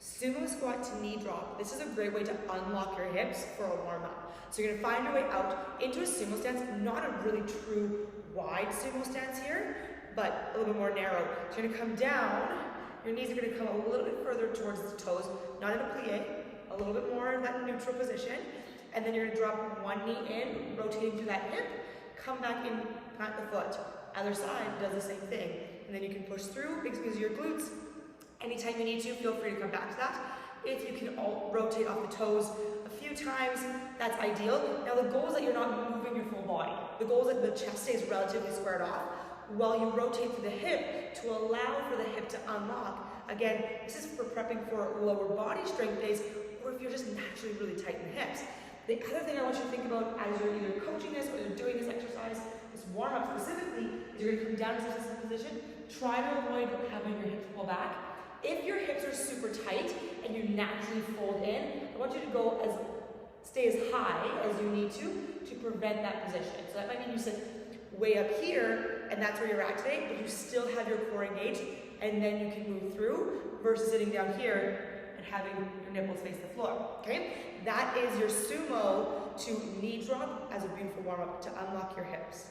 Sumo squat to knee drop. This is a great way to unlock your hips for a warm up. So you're gonna find your way out into a sumo stance, not a really true wide sumo stance here, but a little bit more narrow. So you're gonna come down, your knees are gonna come a little bit further towards the toes, not in a plie, a little bit more in that neutral position, and then you're gonna drop one knee in, rotating through that hip, come back in, plant the foot. Other side does the same thing. And then you can push through, squeeze your glutes. Anytime you need to, feel free to come back to that. If you can rotate off the toes a few times, that's ideal. Now the goal is that you're not moving your full body. The goal is that the chest stays relatively squared off while you rotate through the hip to allow for the hip to unlock. Again, this is for prepping for lower body strength days, or if you're just naturally really tight in the hips. The other thing I want you to think about as you're either coaching this or you're doing this exercise, this warm-up specifically, is you're gonna come down to this position. Try to avoid having your hips pull back. If your hips are super tight and you naturally fold in, I want you to stay as high as you need to prevent that position. So that might mean you sit way up here and that's where you're at today, but you still have your core engaged and then you can move through versus sitting down here and having your nipples face the floor, okay? That is your sumo to knee drop as a beautiful warm-up to unlock your hips.